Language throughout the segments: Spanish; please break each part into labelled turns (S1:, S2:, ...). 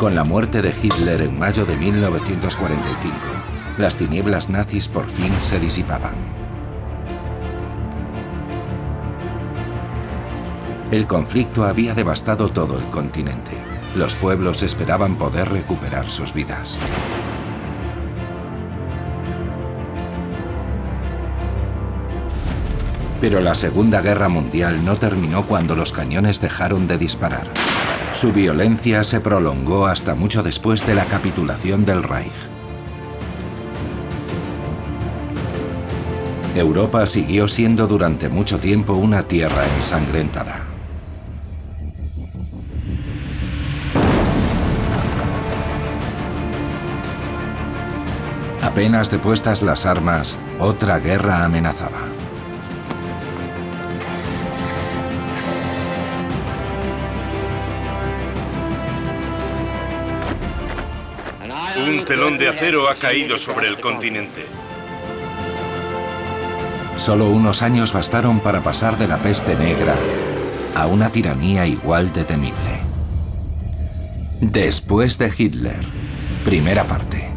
S1: Con la muerte de Hitler en mayo de 1945, las tinieblas nazis por fin se disipaban. El conflicto había devastado todo el continente. Los pueblos esperaban poder recuperar sus vidas. Pero la Segunda Guerra Mundial no terminó cuando los cañones dejaron de disparar. Su violencia se prolongó hasta mucho después de la capitulación del Reich. Europa siguió siendo durante mucho tiempo una tierra ensangrentada. Apenas depuestas las armas, otra guerra amenazaba.
S2: Un telón de acero ha caído sobre el continente.
S1: Solo unos años bastaron para pasar de la peste negra a una tiranía igual de temible. Después de Hitler, primera parte.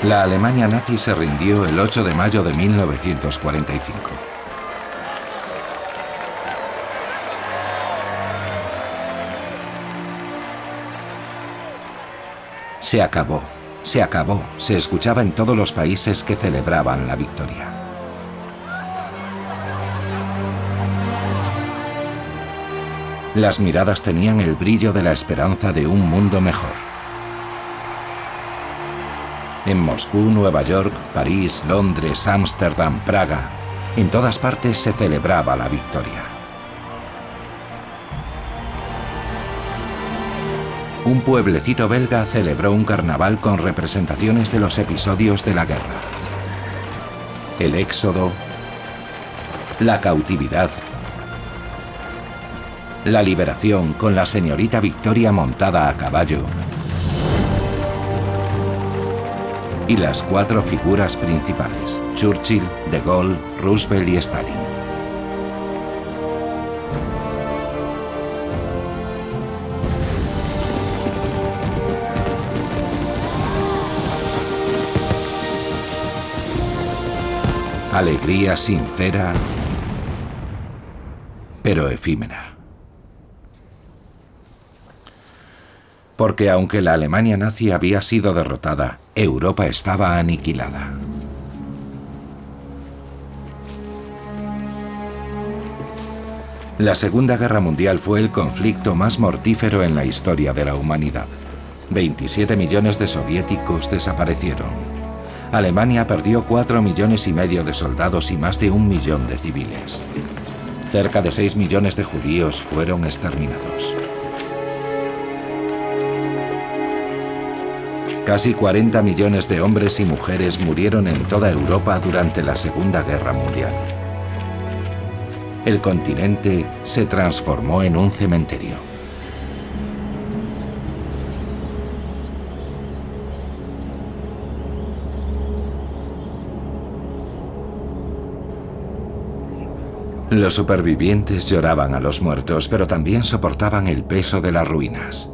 S1: La Alemania nazi se rindió el 8 de mayo de 1945. Se acabó, se escuchaba en todos los países que celebraban la victoria. Las miradas tenían el brillo de la esperanza de un mundo mejor. En Moscú, Nueva York, París, Londres, Ámsterdam, Praga, en todas partes se celebraba la victoria. Un pueblecito belga celebró un carnaval con representaciones de los episodios de la guerra. El éxodo, la cautividad, la liberación con la señorita Victoria montada a caballo y las cuatro figuras principales, Churchill, De Gaulle, Roosevelt y Stalin. Alegría sincera, pero efímera. Porque aunque la Alemania nazi había sido derrotada, Europa estaba aniquilada. La Segunda Guerra Mundial fue el conflicto más mortífero en la historia de la humanidad. 27 millones de soviéticos desaparecieron. Alemania perdió 4,5 millones de soldados y más de 1 millón de civiles. Cerca de 6 millones de judíos fueron exterminados. Casi 40 millones de hombres y mujeres murieron en toda Europa durante la Segunda Guerra Mundial. El continente se transformó en un cementerio. Los supervivientes lloraban a los muertos, pero también soportaban el peso de las ruinas.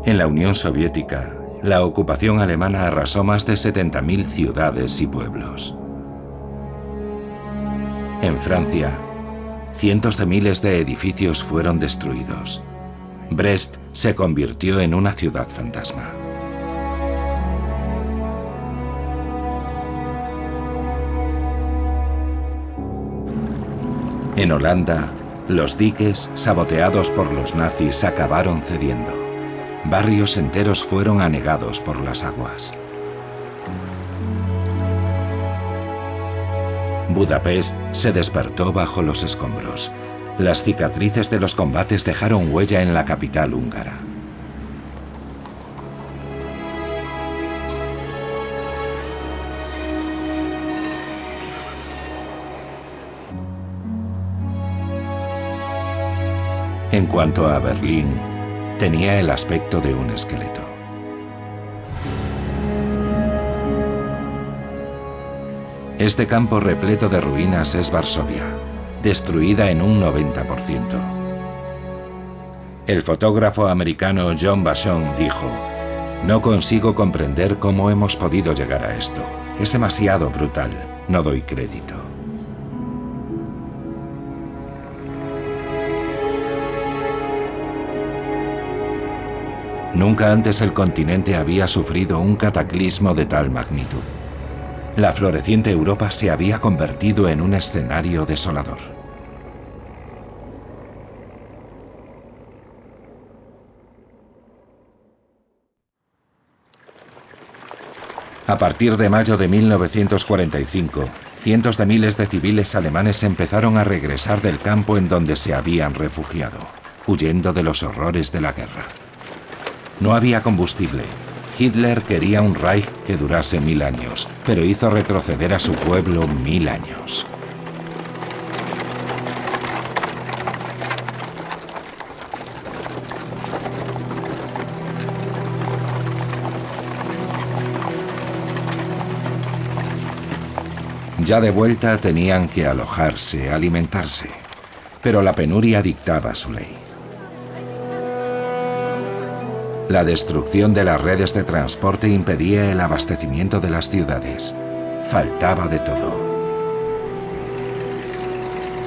S1: En la Unión Soviética, la ocupación alemana arrasó más de 70.000 ciudades y pueblos. En Francia, cientos de miles de edificios fueron destruidos. Brest se convirtió en una ciudad fantasma. En Holanda, los diques, saboteados por los nazis, acabaron cediendo. Barrios enteros fueron anegados por las aguas. Budapest se despertó bajo los escombros. Las cicatrices de los combates dejaron huella en la capital húngara. En cuanto a Berlín, Tenía el aspecto de un esqueleto. Este campo repleto de ruinas es Varsovia, destruida en un 90%. El fotógrafo americano John Vachon dijo: "No consigo comprender cómo hemos podido llegar a esto. Es demasiado brutal. No doy crédito". Nunca antes el continente había sufrido un cataclismo de tal magnitud. La floreciente Europa se había convertido en un escenario desolador. A partir de mayo de 1945, cientos de miles de civiles alemanes empezaron a regresar del campo en donde se habían refugiado, huyendo de los horrores de la guerra. No había combustible. Hitler quería un Reich que durase 1000 años, pero hizo retroceder a su pueblo 1000 años. Ya de vuelta tenían que alojarse, alimentarse, pero la penuria dictaba su ley. La destrucción de las redes de transporte impedía el abastecimiento de las ciudades. Faltaba de todo.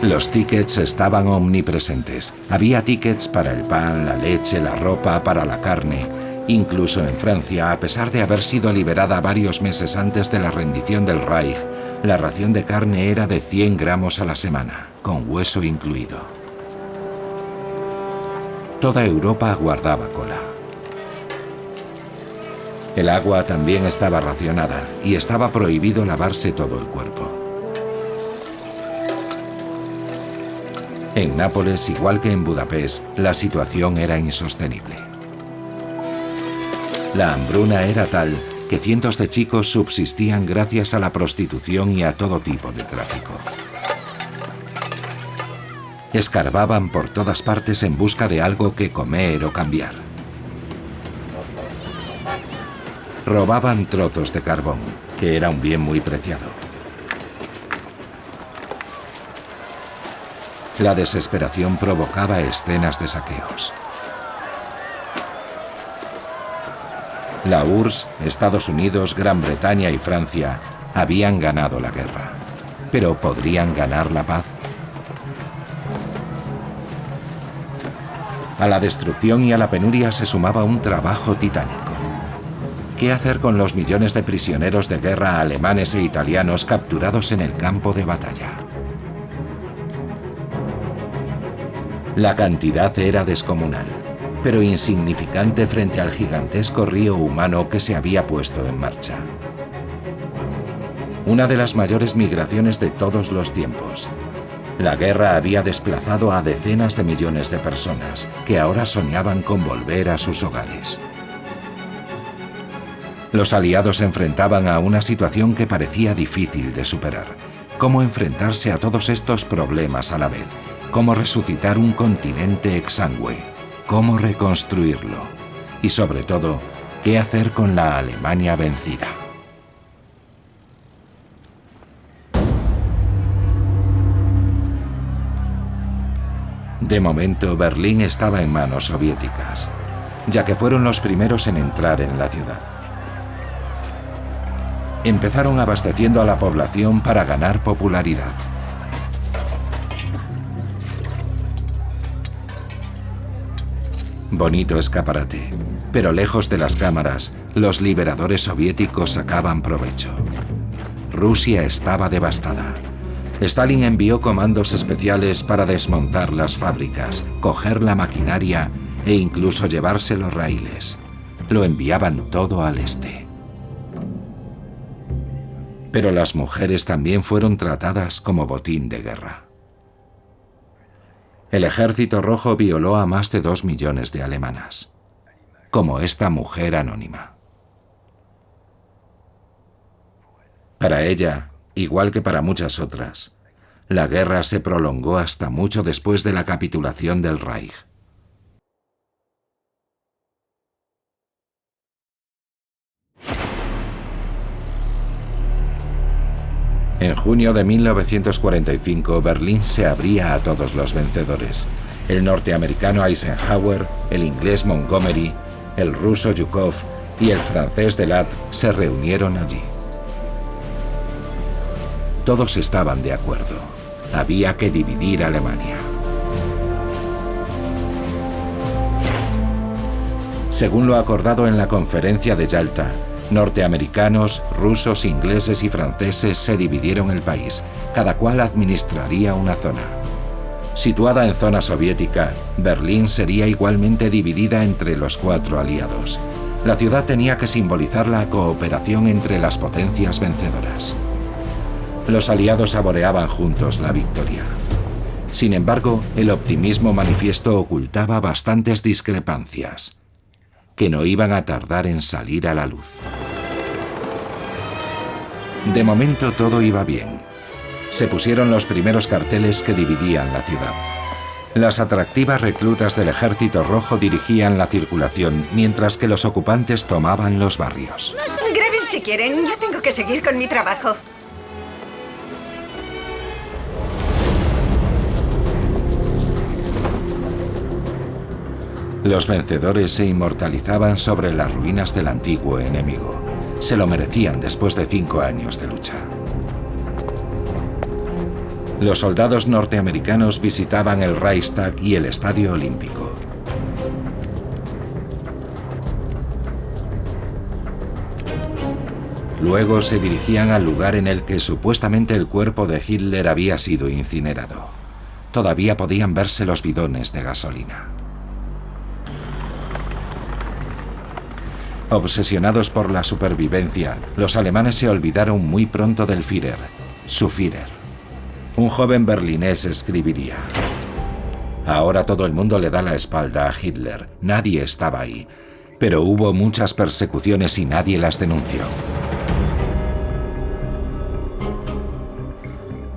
S1: Los tickets estaban omnipresentes. Había tickets para el pan, la leche, la ropa, para la carne. Incluso en Francia, a pesar de haber sido liberada varios meses antes de la rendición del Reich, la ración de carne era de 100 gramos a la semana, con hueso incluido. Toda Europa guardaba cola. El agua también estaba racionada y estaba prohibido lavarse todo el cuerpo. En Nápoles, igual que en Budapest, la situación era insostenible. La hambruna era tal que cientos de chicos subsistían gracias a la prostitución y a todo tipo de tráfico. Escarbaban por todas partes en busca de algo que comer o cambiar. Robaban trozos de carbón, que era un bien muy preciado. La desesperación provocaba escenas de saqueos. La URSS, Estados Unidos, Gran Bretaña y Francia habían ganado la guerra. ¿Pero podrían ganar la paz? A la destrucción y a la penuria se sumaba un trabajo titánico. ¿Qué hacer con los millones de prisioneros de guerra alemanes e italianos capturados en el campo de batalla? La cantidad era descomunal, pero insignificante frente al gigantesco río humano que se había puesto en marcha. Una de las mayores migraciones de todos los tiempos. La guerra había desplazado a decenas de millones de personas que ahora soñaban con volver a sus hogares. Los aliados se enfrentaban a una situación que parecía difícil de superar. ¿Cómo enfrentarse a todos estos problemas a la vez? ¿Cómo resucitar un continente exangüe? ¿Cómo reconstruirlo? Y sobre todo, ¿qué hacer con la Alemania vencida? De momento, Berlín estaba en manos soviéticas, ya que fueron los primeros en entrar en la ciudad. Empezaron abasteciendo a la población para ganar popularidad. Bonito escaparate, pero lejos de las cámaras, los liberadores soviéticos sacaban provecho. Rusia estaba devastada. Stalin envió comandos especiales para desmontar las fábricas, coger la maquinaria e incluso llevarse los raíles. Lo enviaban todo al este. Pero las mujeres también fueron tratadas como botín de guerra. El Ejército Rojo violó a más de 2 millones de alemanas, como esta mujer anónima. Para ella, igual que para muchas otras, la guerra se prolongó hasta mucho después de la capitulación del Reich. En junio de 1945, Berlín se abría a todos los vencedores. El norteamericano Eisenhower, el inglés Montgomery, el ruso Zhukov y el francés Delat se reunieron allí. Todos estaban de acuerdo. Había que dividir Alemania. Según lo acordado en la conferencia de Yalta, norteamericanos, rusos, ingleses y franceses se dividieron el país. Cada cual administraría una zona. Situada en zona soviética, Berlín sería igualmente dividida entre los 4 aliados. La ciudad tenía que simbolizar la cooperación entre las potencias vencedoras. Los aliados saboreaban juntos la victoria. Sin embargo, el optimismo manifiesto ocultaba bastantes discrepancias, que no iban a tardar en salir a la luz. De momento todo iba bien. Se pusieron los primeros carteles que dividían la ciudad. Las atractivas reclutas del Ejército Rojo dirigían la circulación, mientras que los ocupantes tomaban los barrios.
S3: Graben si quieren, yo tengo que seguir con mi trabajo.
S1: Los vencedores se inmortalizaban sobre las ruinas del antiguo enemigo. Se lo merecían después de 5 años de lucha. Los soldados norteamericanos visitaban el Reichstag y el Estadio Olímpico. Luego se dirigían al lugar en el que supuestamente el cuerpo de Hitler había sido incinerado. Todavía podían verse los bidones de gasolina. Obsesionados por la supervivencia, los alemanes se olvidaron muy pronto del Führer, su Führer. Un joven berlinés escribiría: ahora todo el mundo le da la espalda a Hitler, nadie estaba ahí, pero hubo muchas persecuciones y nadie las denunció.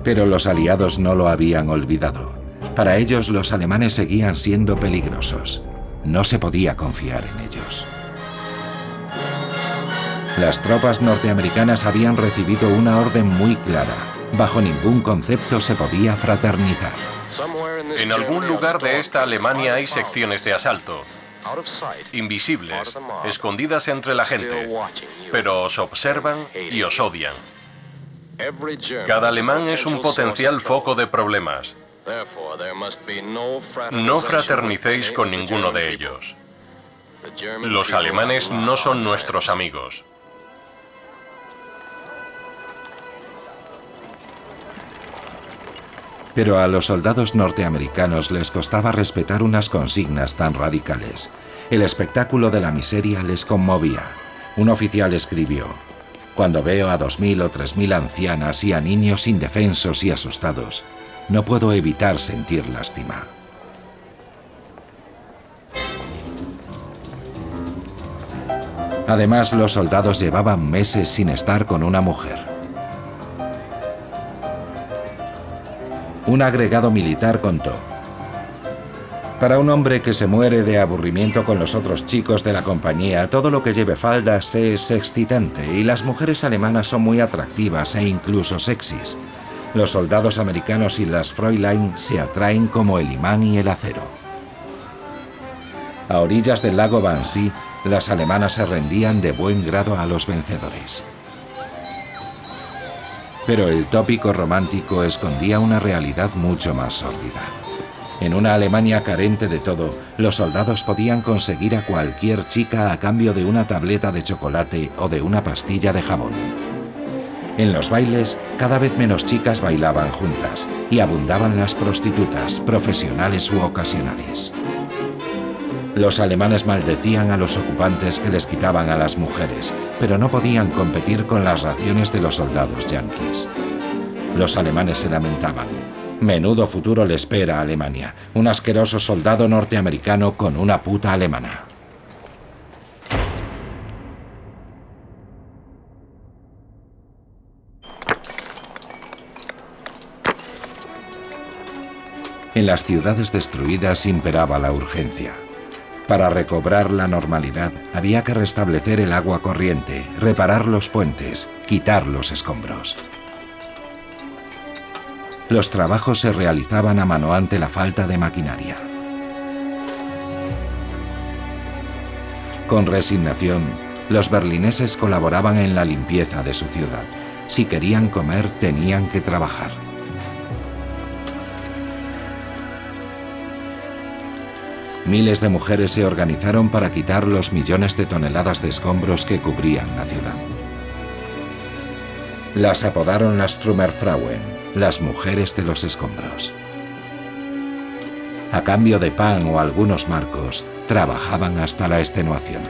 S1: Pero los aliados no lo habían olvidado. Para ellos los alemanes seguían siendo peligrosos. No se podía confiar en ellos. Las tropas norteamericanas habían recibido una orden muy clara. Bajo ningún concepto se podía fraternizar.
S4: En algún lugar de esta Alemania hay secciones de asalto, invisibles, escondidas entre la gente, pero os observan y os odian. Cada alemán es un potencial foco de problemas. No fraternicéis con ninguno de ellos. Los alemanes no son nuestros amigos.
S1: Pero a los soldados norteamericanos les costaba respetar unas consignas tan radicales. El espectáculo de la miseria les conmovía. Un oficial escribió: cuando veo a 2.000 o 3.000 ancianas y a niños indefensos y asustados, no puedo evitar sentir lástima. Además, los soldados llevaban meses sin estar con una mujer. Un agregado militar contó: para un hombre que se muere de aburrimiento con los otros chicos de la compañía, todo lo que lleve faldas es excitante y las mujeres alemanas son muy atractivas e incluso sexys. Los soldados americanos y las Fräulein se atraen como el imán y el acero. A orillas del lago Wannsee, las alemanas se rendían de buen grado a los vencedores. Pero el tópico romántico escondía una realidad mucho más sórdida. En una Alemania carente de todo, los soldados podían conseguir a cualquier chica a cambio de una tableta de chocolate o de una pastilla de jabón. En los bailes, cada vez menos chicas bailaban juntas y abundaban las prostitutas, profesionales u ocasionales. Los alemanes maldecían a los ocupantes que les quitaban a las mujeres, pero no podían competir con las raciones de los soldados yanquis. Los alemanes se lamentaban: menudo futuro le espera a Alemania, un asqueroso soldado norteamericano con una puta alemana. En las ciudades destruidas imperaba la urgencia. Para recobrar la normalidad, había que restablecer el agua corriente, reparar los puentes, quitar los escombros. Los trabajos se realizaban a mano ante la falta de maquinaria. Con resignación, los berlineses colaboraban en la limpieza de su ciudad. Si querían comer, tenían que trabajar. Miles de mujeres se organizaron para quitar los millones de toneladas de escombros que cubrían la ciudad. Las apodaron las Trümmerfrauen, las mujeres de los escombros. A cambio de pan o algunos marcos, trabajaban hasta la extenuación.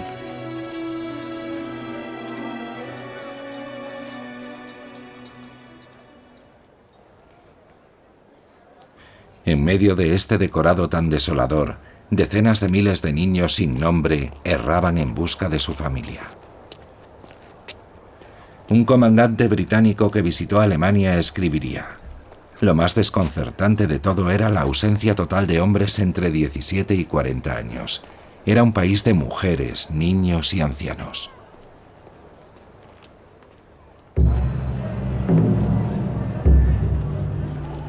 S1: En medio de este decorado tan desolador, decenas de miles de niños sin nombre erraban en busca de su familia. Un comandante británico que visitó Alemania escribiría: lo más desconcertante de todo era la ausencia total de hombres entre 17 y 40 años. Era un país de mujeres, niños y ancianos.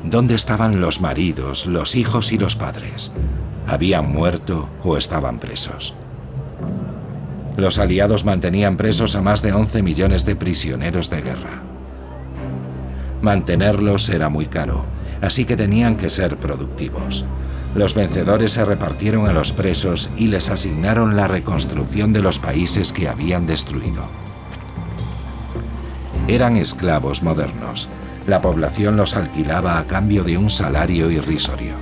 S1: ¿Dónde estaban los maridos, los hijos y los padres? Habían muerto o estaban presos. Los aliados mantenían presos a más de 11 millones de prisioneros de guerra. Mantenerlos era muy caro, así que tenían que ser productivos. Los vencedores se repartieron a los presos y les asignaron la reconstrucción de los países que habían destruido. Eran esclavos modernos. La población los alquilaba a cambio de un salario irrisorio.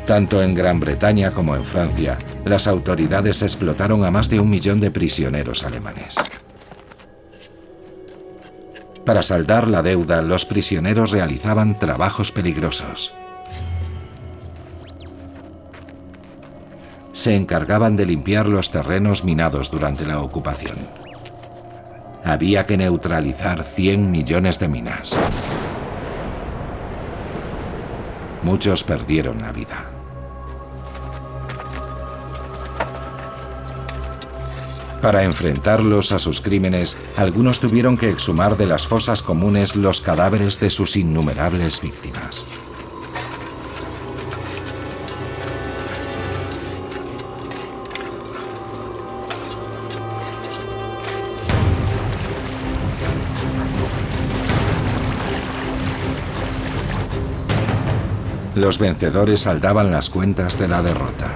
S1: Tanto en Gran Bretaña como en Francia, las autoridades explotaron a más de 1 millón de prisioneros alemanes. Para saldar la deuda, los prisioneros realizaban trabajos peligrosos. Se encargaban de limpiar los terrenos minados durante la ocupación. Había que neutralizar 100 millones de minas. Muchos perdieron la vida. Para enfrentarlos a sus crímenes, algunos tuvieron que exhumar de las fosas comunes los cadáveres de sus innumerables víctimas. Los vencedores saldaban las cuentas de la derrota.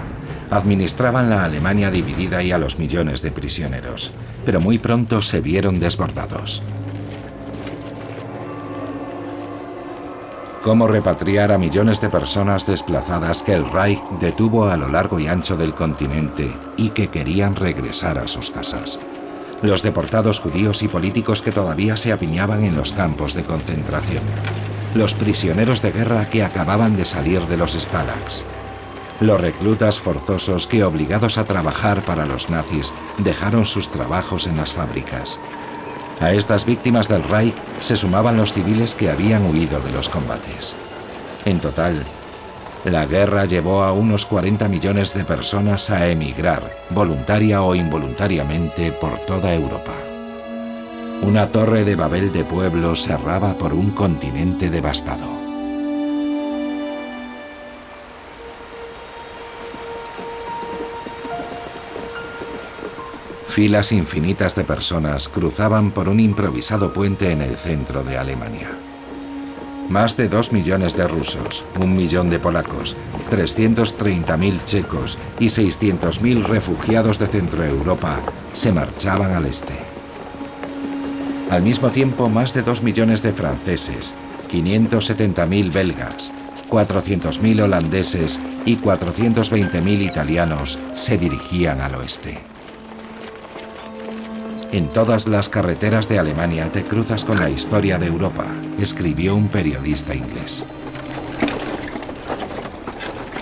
S1: Administraban la Alemania dividida y a los millones de prisioneros, pero muy pronto se vieron desbordados. ¿Cómo repatriar a millones de personas desplazadas que el Reich detuvo a lo largo y ancho del continente y que querían regresar a sus casas? Los deportados judíos y políticos que todavía se apiñaban en los campos de concentración. Los prisioneros de guerra que acababan de salir de los stalags. Los reclutas forzosos que, obligados a trabajar para los nazis, dejaron sus trabajos en las fábricas. A estas víctimas del Reich se sumaban los civiles que habían huido de los combates. En total, la guerra llevó a unos 40 millones de personas a emigrar, voluntaria o involuntariamente, por toda Europa. Una torre de Babel de pueblos erraba por un continente devastado. Filas infinitas de personas cruzaban por un improvisado puente en el centro de Alemania. Más de 2 millones de rusos, 1 millón de polacos, 330.000 checos y 600.000 refugiados de Centroeuropa se marchaban al este. Al mismo tiempo, más de 2 millones de franceses, 570.000 belgas, 400.000 holandeses y 420.000 italianos se dirigían al oeste. En todas las carreteras de Alemania te cruzas con la historia de Europa, escribió un periodista inglés.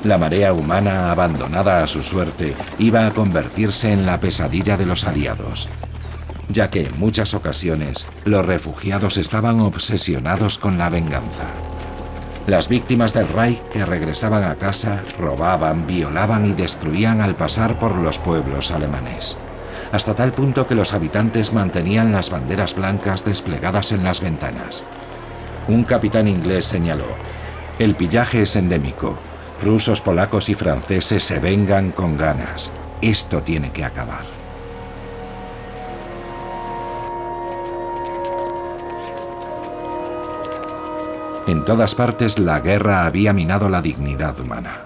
S1: La marea humana, abandonada a su suerte, iba a convertirse en la pesadilla de los aliados, ya que en muchas ocasiones los refugiados estaban obsesionados con la venganza. Las víctimas del Reich que regresaban a casa robaban, violaban y destruían al pasar por los pueblos alemanes, hasta tal punto que los habitantes mantenían las banderas blancas desplegadas en las ventanas. Un capitán inglés señaló: el pillaje es endémico. Rusos, polacos y franceses se vengan con ganas. Esto tiene que acabar. En todas partes la guerra había minado la dignidad humana.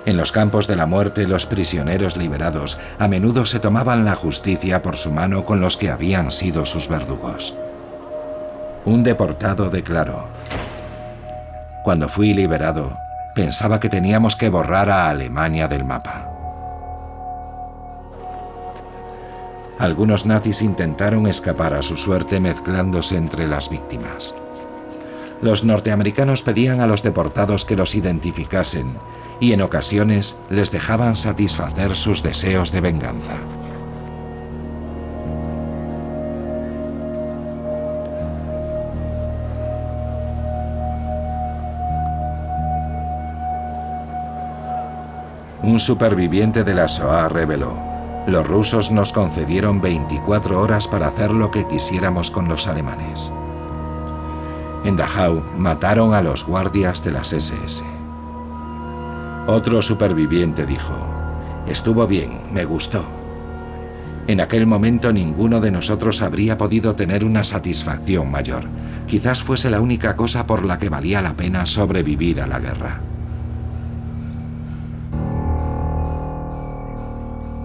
S1: En los campos de la muerte, los prisioneros liberados a menudo se tomaban la justicia por su mano con los que habían sido sus verdugos. Un deportado declaró: cuando fui liberado, pensaba que teníamos que borrar a Alemania del mapa. Algunos nazis intentaron escapar a su suerte mezclándose entre las víctimas. Los norteamericanos pedían a los deportados que los identificasen y en ocasiones les dejaban satisfacer sus deseos de venganza. Un superviviente de la Shoah reveló: los rusos nos concedieron 24 horas para hacer lo que quisiéramos con los alemanes. En Dachau mataron a los guardias de las SS. Otro superviviente dijo: estuvo bien, me gustó. En aquel momento ninguno de nosotros habría podido tener una satisfacción mayor. Quizás fuese la única cosa por la que valía la pena sobrevivir a la guerra.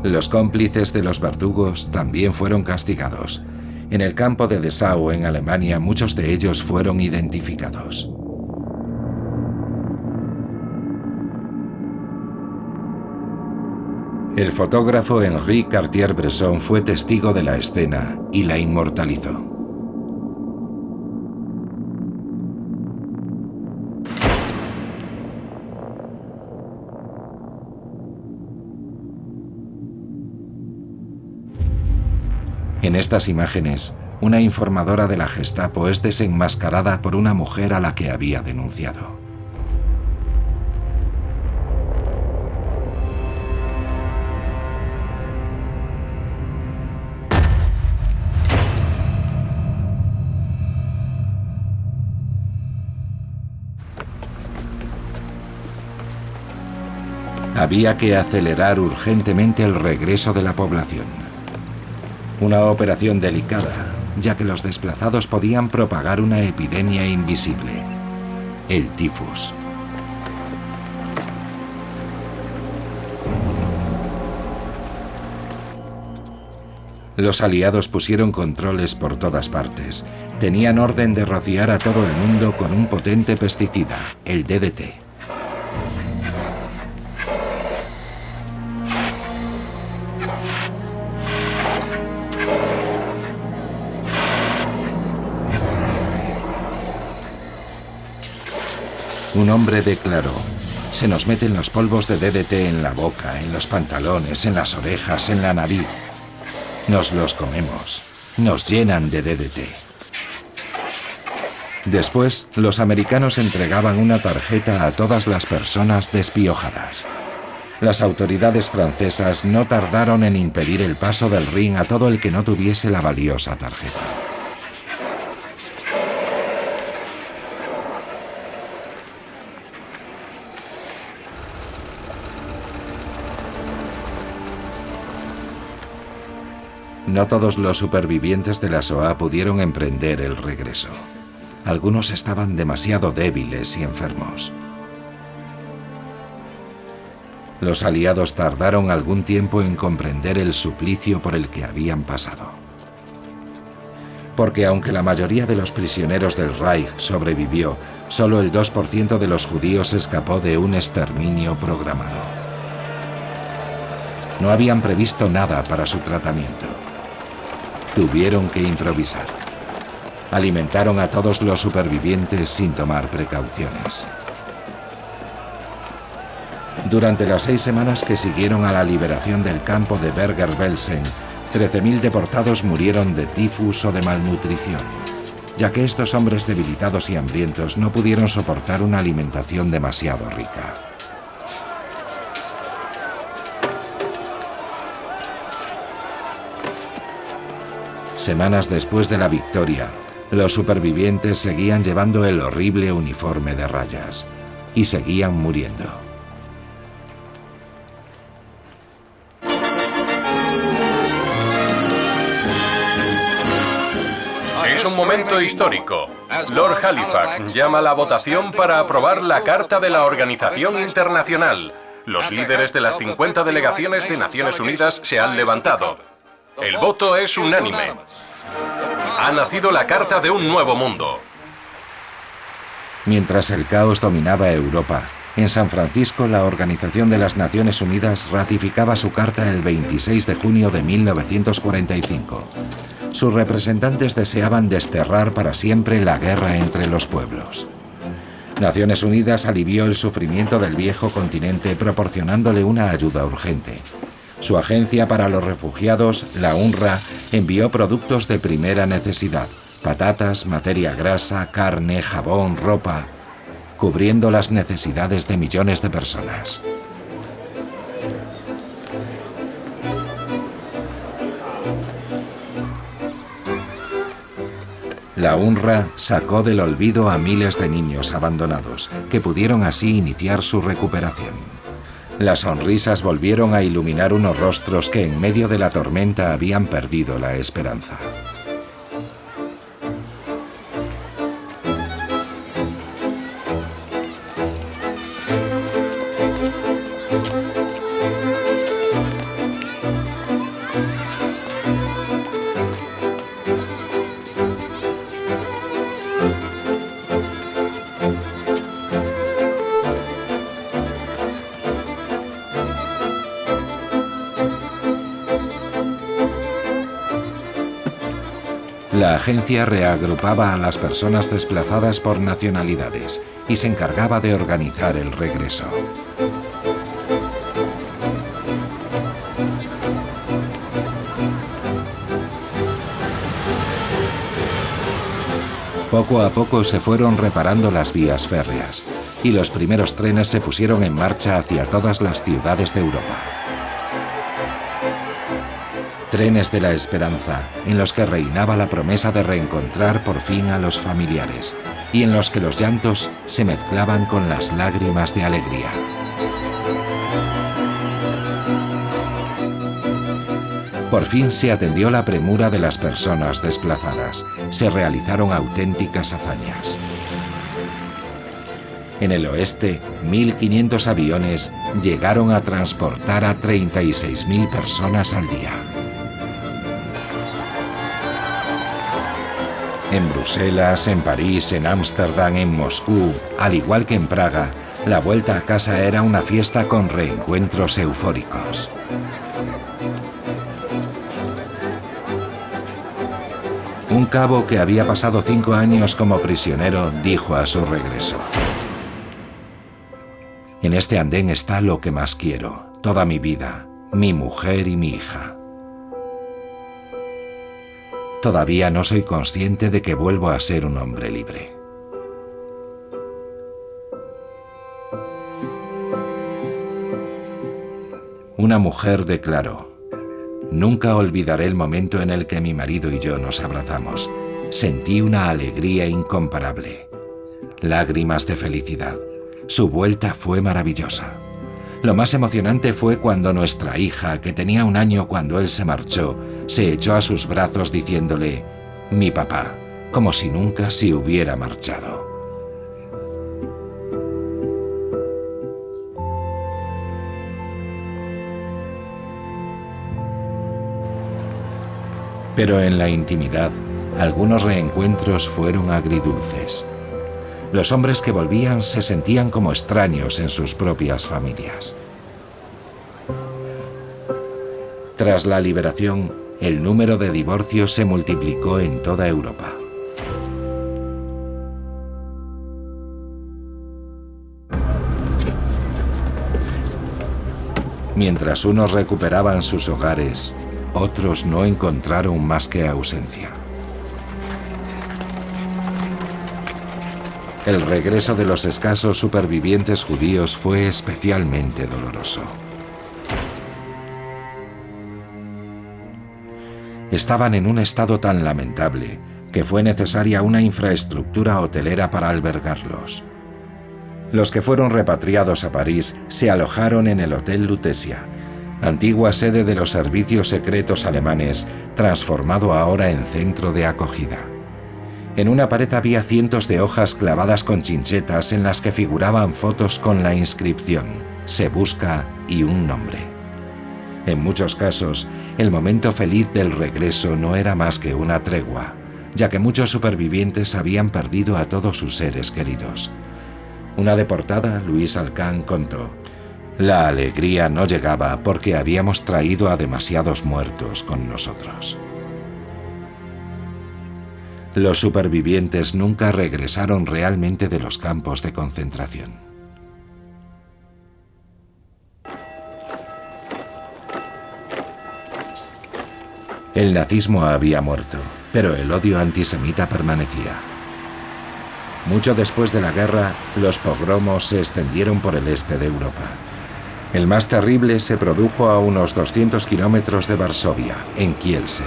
S1: Los cómplices de los verdugos también fueron castigados. En el campo de Dessau, en Alemania, muchos de ellos fueron identificados. El fotógrafo Henri Cartier-Bresson fue testigo de la escena y la inmortalizó. En estas imágenes, una informadora de la Gestapo es desenmascarada por una mujer a la que había denunciado. Había que acelerar urgentemente el regreso de la población. Una operación delicada, ya que los desplazados podían propagar una epidemia invisible: el tifus. Los aliados pusieron controles por todas partes. Tenían orden de rociar a todo el mundo con un potente pesticida, el DDT. Un hombre declaró: se nos meten los polvos de DDT en la boca, en los pantalones, en las orejas, en la nariz. Nos los comemos. Nos llenan de DDT. Después, los americanos entregaban una tarjeta a todas las personas despiojadas. Las autoridades francesas no tardaron en impedir el paso del ring a todo el que no tuviese la valiosa tarjeta. No todos los supervivientes de la Shoah pudieron emprender el regreso. Algunos estaban demasiado débiles y enfermos. Los aliados tardaron algún tiempo en comprender el suplicio por el que habían pasado. Porque aunque la mayoría de los prisioneros del Reich sobrevivió, solo el 2% de los judíos escapó de un exterminio programado. No habían previsto nada para su tratamiento. Tuvieron que improvisar. Alimentaron a todos los supervivientes sin tomar precauciones. Durante las 6 semanas que siguieron a la liberación del campo de Bergen-Belsen, 13.000 deportados murieron de tifus o de malnutrición, ya que estos hombres debilitados y hambrientos no pudieron soportar una alimentación demasiado rica. Semanas después de la victoria, Los supervivientes seguían llevando el horrible uniforme de rayas y seguían muriendo.
S4: Es un momento histórico. Lord Halifax llama a la votación para aprobar la Carta de la Organización Internacional. Los líderes de las 50 delegaciones de Naciones Unidas se han levantado. El voto es unánime. Ha nacido la Carta de un nuevo mundo.
S1: Mientras el caos dominaba Europa, en San Francisco la Organización de las Naciones Unidas ratificaba su carta el 26 de junio de 1945. Sus representantes deseaban desterrar para siempre la guerra entre los pueblos. Naciones Unidas alivió el sufrimiento del viejo continente proporcionándole una ayuda urgente. Su agencia para los refugiados, la UNRWA, envió productos de primera necesidad: patatas, materia grasa, carne, jabón, ropa, cubriendo las necesidades de millones de personas. La UNRWA sacó del olvido a miles de niños abandonados, que pudieron así iniciar su recuperación. Las sonrisas volvieron a iluminar unos rostros que en medio de la tormenta habían perdido la esperanza. La agencia reagrupaba a las personas desplazadas por nacionalidades y se encargaba de organizar el regreso. Poco a poco se fueron reparando las vías férreas y los primeros trenes se pusieron en marcha hacia todas las ciudades de Europa. Trenes de la esperanza, en los que reinaba la promesa de reencontrar por fin a los familiares, y en los que los llantos se mezclaban con las lágrimas de alegría. Por fin se atendió la premura de las personas desplazadas. Se realizaron auténticas hazañas. En el oeste, 1.500 aviones llegaron a transportar a 36.000 personas al día. En Bruselas, en París, en Ámsterdam, en Moscú, al igual que en Praga, la vuelta a casa era una fiesta con reencuentros eufóricos. Un cabo que había pasado 5 años como prisionero dijo a su regreso: "En este andén está lo que más quiero, toda mi vida, mi mujer y mi hija. Todavía no soy consciente de que vuelvo a ser un hombre libre". Una mujer declaró: "Nunca olvidaré el momento en el que mi marido y yo nos abrazamos. Sentí una alegría incomparable. Lágrimas de felicidad. Su vuelta fue maravillosa. Lo más emocionante fue cuando nuestra hija, que tenía 1 año cuando él se marchó, se echó a sus brazos diciéndole: 'Mi papá', como si nunca se hubiera marchado". Pero en la intimidad, algunos reencuentros fueron agridulces. Los hombres que volvían se sentían como extraños en sus propias familias. Tras la liberación, el número de divorcios se multiplicó en toda Europa. Mientras unos recuperaban sus hogares, otros no encontraron más que ausencia. El regreso de los escasos supervivientes judíos fue especialmente doloroso. Estaban en un estado tan lamentable que fue necesaria una infraestructura hotelera para albergarlos. Los que fueron repatriados a París se alojaron en el Hotel Lutetia, antigua sede de los servicios secretos alemanes, transformado ahora en centro de acogida. En una pared había cientos de hojas clavadas con chinchetas en las que figuraban fotos con la inscripción «Se busca» y un nombre. En muchos casos, el momento feliz del regreso no era más que una tregua, ya que muchos supervivientes habían perdido a todos sus seres queridos. Una deportada, Louise Alcan, contó: «La alegría no llegaba porque habíamos traído a demasiados muertos con nosotros». Los supervivientes nunca regresaron realmente de los campos de concentración. El nazismo había muerto, pero el odio antisemita permanecía. Mucho después de la guerra, los pogromos se extendieron por el este de Europa. El más terrible se produjo a unos 200 kilómetros de Varsovia, en Kielce.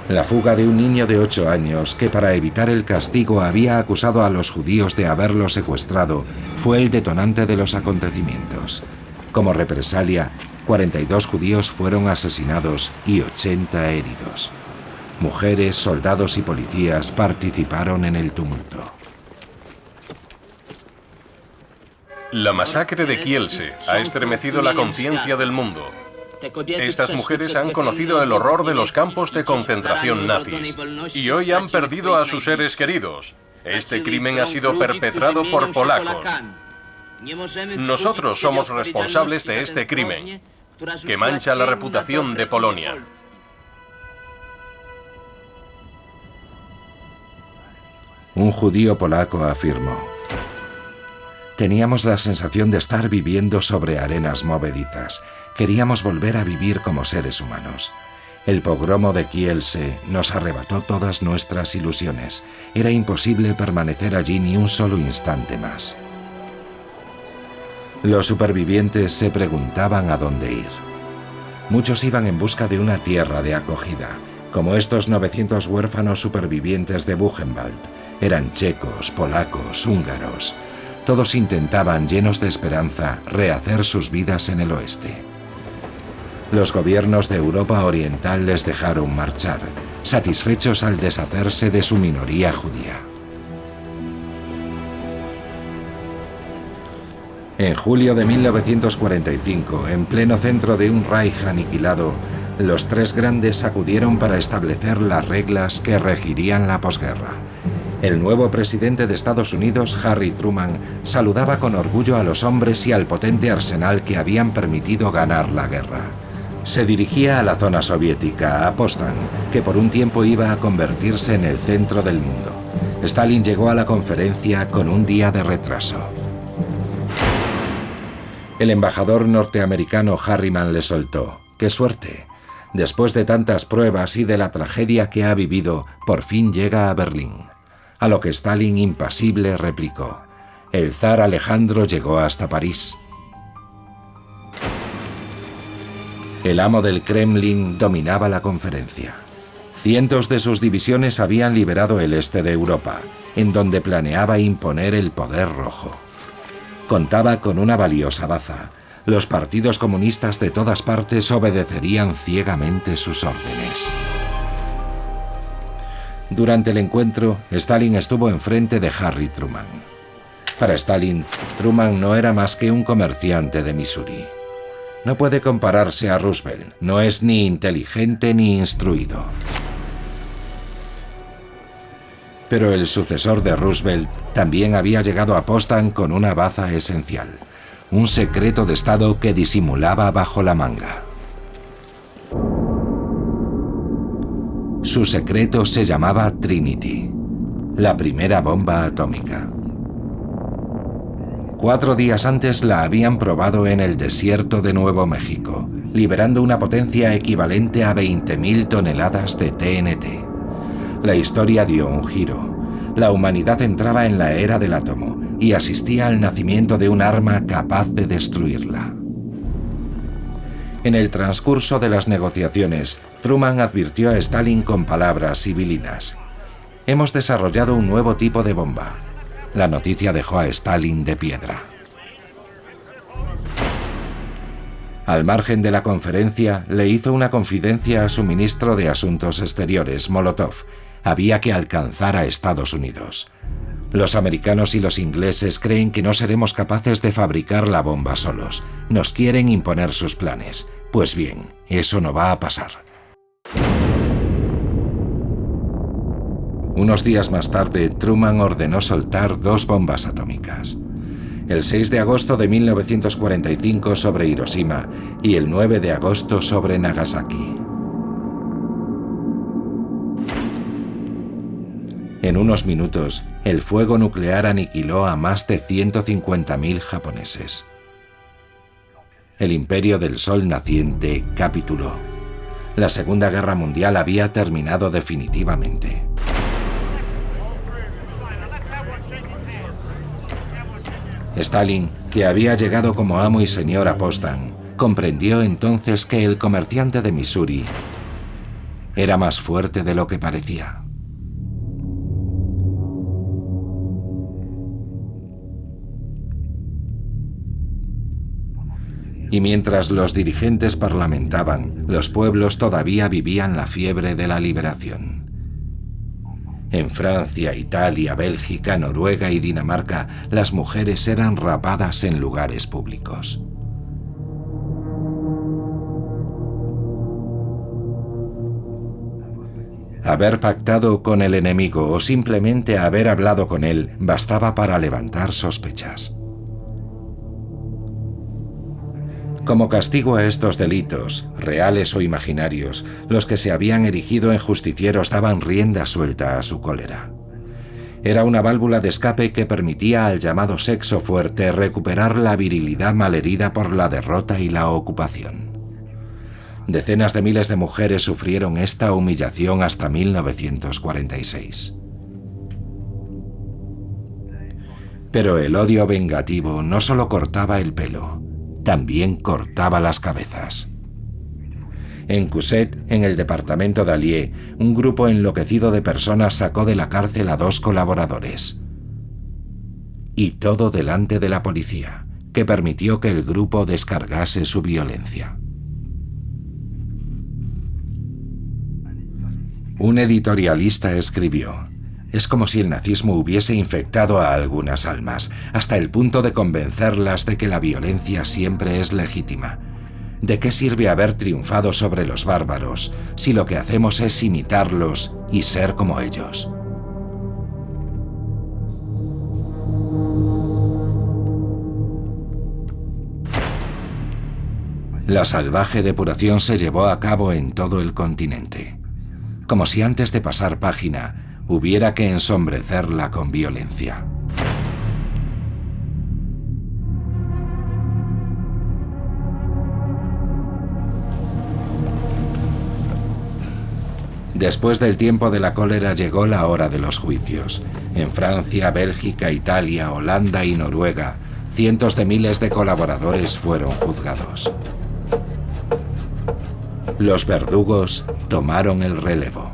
S1: La fuga de un niño de 8 años que para evitar el castigo había acusado a los judíos de haberlo secuestrado fue el detonante de los acontecimientos. Como represalia, 42 judíos fueron asesinados y 80 heridos. Mujeres, soldados y policías participaron en el tumulto.
S4: La masacre de Kielce ha estremecido la conciencia del mundo. Estas mujeres han conocido el horror de los campos de concentración nazis y hoy han perdido a sus seres queridos. Este crimen ha sido perpetrado por polacos. Nosotros somos responsables de este crimen, que mancha la reputación de Polonia.
S1: Un judío polaco afirmó: «Teníamos la sensación de estar viviendo sobre arenas movedizas. Queríamos volver a vivir como seres humanos. El pogromo de Kielce nos arrebató todas nuestras ilusiones. Era imposible permanecer allí ni un solo instante más». Los supervivientes se preguntaban a dónde ir. Muchos iban en busca de una tierra de acogida, como estos 900 huérfanos supervivientes de Buchenwald. Eran checos, polacos, húngaros. Todos intentaban, llenos de esperanza, rehacer sus vidas en el oeste. Los gobiernos de Europa Oriental les dejaron marchar, satisfechos al deshacerse de su minoría judía. En julio de 1945, en pleno centro de un Reich aniquilado, los tres grandes acudieron para establecer las reglas que regirían la posguerra. El nuevo presidente de Estados Unidos, Harry Truman, saludaba con orgullo a los hombres y al potente arsenal que habían permitido ganar la guerra. Se dirigía a la zona soviética, a Potsdam, que por un tiempo iba a convertirse en el centro del mundo. Stalin llegó a la conferencia con un día de retraso. El embajador norteamericano Harriman le soltó: «¡Qué suerte! Después de tantas pruebas y de la tragedia que ha vivido, por fin llega a Berlín». A lo que Stalin, impasible, replicó: «El zar Alejandro llegó hasta París». El amo del Kremlin dominaba la conferencia. Cientos de sus divisiones habían liberado el este de Europa, en donde planeaba imponer el poder rojo. Contaba con una valiosa baza. Los partidos comunistas de todas partes obedecerían ciegamente sus órdenes. Durante el encuentro, Stalin estuvo enfrente de Harry Truman. Para Stalin, Truman no era más que un comerciante de Missouri. No puede compararse a Roosevelt, no es ni inteligente ni instruido. Pero el sucesor de Roosevelt también había llegado a Potsdam con una baza esencial, un secreto de Estado que disimulaba bajo la manga. Su secreto se llamaba Trinity, la primera bomba atómica. 4 días antes la habían probado en el desierto de Nuevo México, liberando una potencia equivalente a 20.000 toneladas de TNT. La historia dio un giro. La humanidad entraba en la era del átomo y asistía al nacimiento de un arma capaz de destruirla. En el transcurso de las negociaciones, Truman advirtió a Stalin con palabras sibilinas: Hemos desarrollado un nuevo tipo de bomba. La noticia dejó a Stalin de piedra. Al margen de la conferencia, le hizo una confidencia a su ministro de Asuntos Exteriores, Molotov. Había que alcanzar a Estados Unidos. Los americanos y los ingleses creen que no seremos capaces de fabricar la bomba solos. Nos quieren imponer sus planes. Pues bien, eso no va a pasar. Unos días más tarde, Truman ordenó soltar 2 bombas atómicas. El 6 de agosto de 1945 sobre Hiroshima y el 9 de agosto sobre Nagasaki. En unos minutos, el fuego nuclear aniquiló a más de 150.000 japoneses. El imperio del sol naciente capituló. La Segunda Guerra Mundial había terminado definitivamente. Stalin, que había llegado como amo y señor a Potsdam, comprendió entonces que el comerciante de Missouri era más fuerte de lo que parecía. Y mientras los dirigentes parlamentaban, los pueblos todavía vivían la fiebre de la liberación. En Francia, Italia, Bélgica, Noruega y Dinamarca, las mujeres eran rapadas en lugares públicos. Haber pactado con el enemigo o simplemente haber hablado con él bastaba para levantar sospechas. Como castigo a estos delitos, reales o imaginarios, los que se habían erigido en justicieros daban rienda suelta a su cólera. Era una válvula de escape que permitía al llamado sexo fuerte recuperar la virilidad malherida por la derrota y la ocupación. Decenas de miles de mujeres sufrieron esta humillación hasta 1946. Pero el odio vengativo no solo cortaba el pelo, también cortaba las cabezas. En Cusset, en el departamento de Allier, un grupo enloquecido de personas sacó de la cárcel a 2 colaboradores. Y todo delante de la policía, que permitió que el grupo descargase su violencia. Un editorialista escribió: es como si el nazismo hubiese infectado a algunas almas, hasta el punto de convencerlas de que la violencia siempre es legítima. ¿De qué sirve haber triunfado sobre los bárbaros si lo que hacemos es imitarlos y ser como ellos? La salvaje depuración se llevó a cabo en todo el continente, como si antes de pasar página hubiera que ensombrecerla con violencia. Después del tiempo de la cólera llegó la hora de los juicios. En Francia, Bélgica, Italia, Holanda y Noruega, cientos de miles de colaboradores fueron juzgados. Los verdugos tomaron el relevo.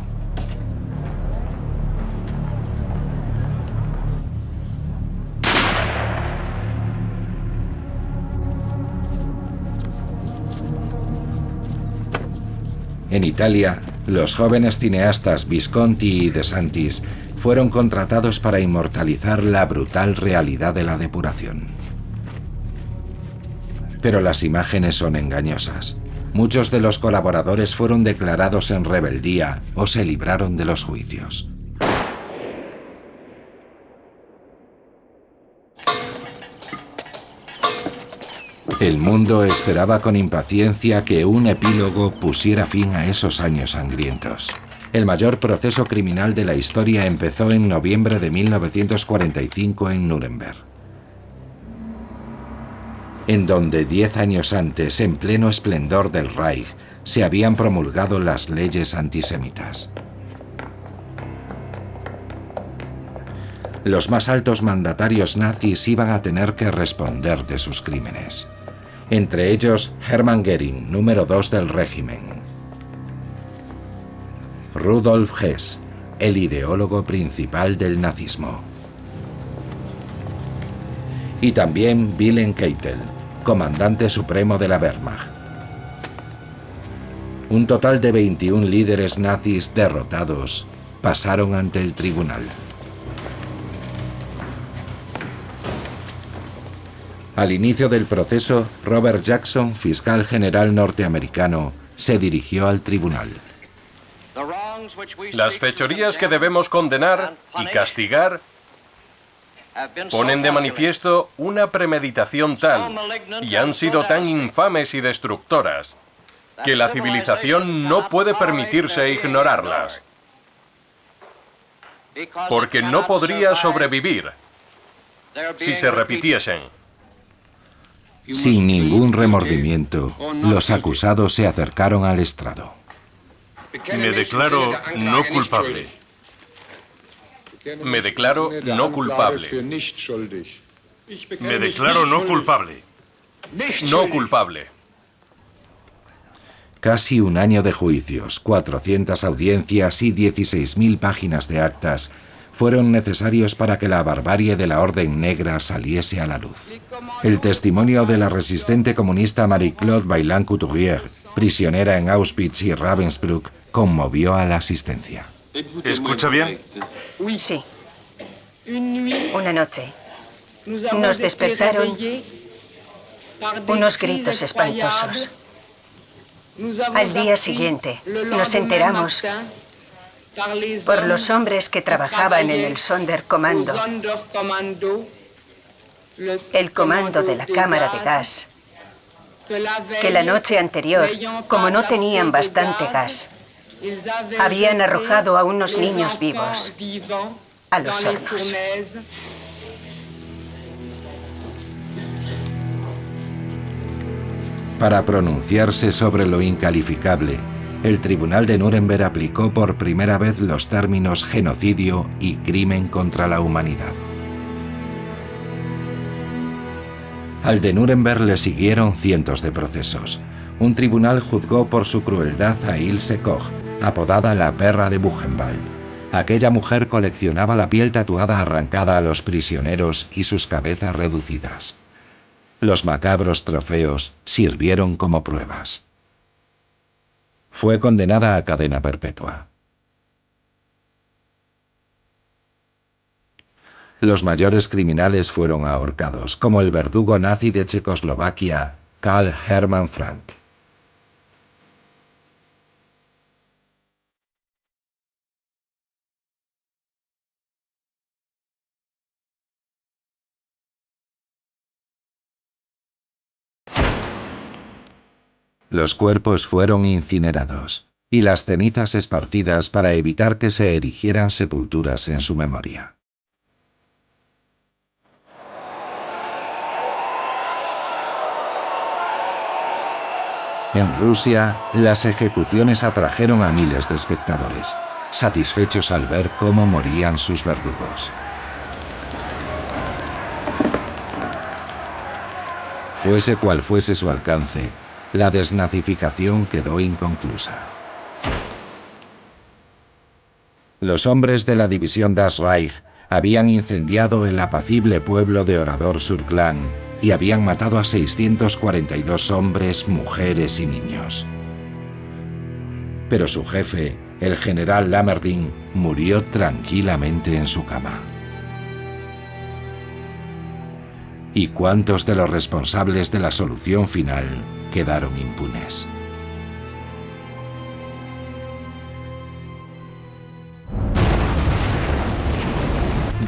S1: En Italia, los jóvenes cineastas Visconti y De Santis fueron contratados para inmortalizar la brutal realidad de la depuración. Pero las imágenes son engañosas. Muchos de los colaboradores fueron declarados en rebeldía o se libraron de los juicios. El mundo esperaba con impaciencia que un epílogo pusiera fin a esos años sangrientos. El mayor proceso criminal de la historia empezó en noviembre de 1945 en Nuremberg, en donde 10 años antes, en pleno esplendor del Reich, se habían promulgado las leyes antisemitas. Los más altos mandatarios nazis iban a tener que responder de sus crímenes. Entre ellos, Hermann Göring, número 2 del régimen, Rudolf Hess, el ideólogo principal del nazismo. Y también Wilhelm Keitel, comandante supremo de la Wehrmacht. Un total de 21 líderes nazis derrotados pasaron ante el tribunal. Al inicio del proceso, Robert Jackson, fiscal general norteamericano, se dirigió al tribunal.
S4: Las fechorías que debemos condenar y castigar ponen de manifiesto una premeditación tal y han sido tan infames y destructoras que la civilización no puede permitirse ignorarlas, porque no podría sobrevivir si se repitiesen.
S1: Sin ningún remordimiento, los acusados se acercaron al estrado.
S2: Me declaro no culpable.
S4: Me declaro no culpable.
S2: Me declaro no culpable.
S4: No culpable.
S1: Casi un año de juicios, 400 audiencias y 16.000 páginas de actas fueron necesarios para que la barbarie de la Orden Negra saliese a la luz. El testimonio de la resistente comunista Marie-Claude Vaillant-Couturier, prisionera en Auschwitz y Ravensbrück, conmovió a la asistencia.
S2: ¿Escucha bien?
S3: Sí. Una noche nos despertaron unos gritos espantosos. Al día siguiente nos enteramos por los hombres que trabajaban en el Sonderkommando, el comando de la cámara de gas, que la noche anterior, como no tenían bastante gas, habían arrojado a unos niños vivos a los hornos.
S1: Para pronunciarse sobre lo incalificable, el Tribunal de Nuremberg aplicó por primera vez los términos genocidio y crimen contra la humanidad. Al de Nuremberg le siguieron cientos de procesos. Un tribunal juzgó por su crueldad a Ilse Koch, apodada la perra de Buchenwald. Aquella mujer coleccionaba la piel tatuada arrancada a los prisioneros y sus cabezas reducidas. Los macabros trofeos sirvieron como pruebas. Fue condenada a cadena perpetua. Los mayores criminales fueron ahorcados, como el verdugo nazi de Checoslovaquia, Karl Hermann Frank. Los cuerpos fueron incinerados y las cenizas esparcidas para evitar que se erigieran sepulturas en su memoria. En Rusia, las ejecuciones atrajeron a miles de espectadores, satisfechos al ver cómo morían sus verdugos. Fuese cual fuese su alcance, la desnazificación quedó inconclusa. Los hombres de la división Das Reich habían incendiado el apacible pueblo de Oradour-sur-Glane y habían matado a 642 hombres, mujeres y niños. Pero su jefe, el general Lammerding, murió tranquilamente en su cama. ¿Y cuántos de los responsables de la solución final quedaron impunes?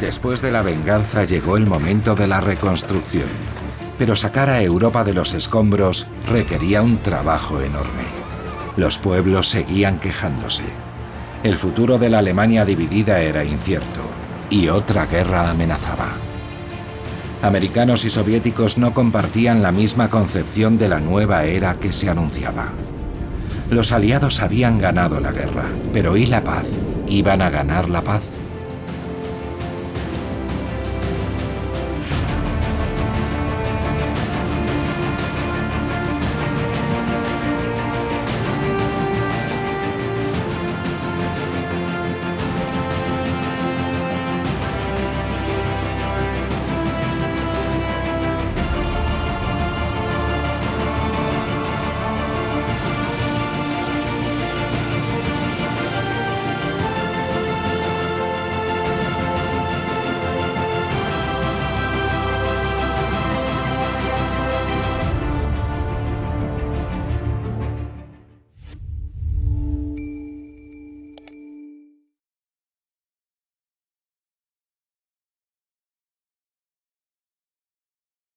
S1: Después de la venganza llegó el momento de la reconstrucción. Pero sacar a Europa de los escombros requería un trabajo enorme. Los pueblos seguían quejándose. El futuro de la Alemania dividida era incierto, y otra guerra amenazaba. Americanos y soviéticos no compartían la misma concepción de la nueva era que se anunciaba. Los aliados habían ganado la guerra, pero ¿y la paz? ¿Iban a ganar la paz?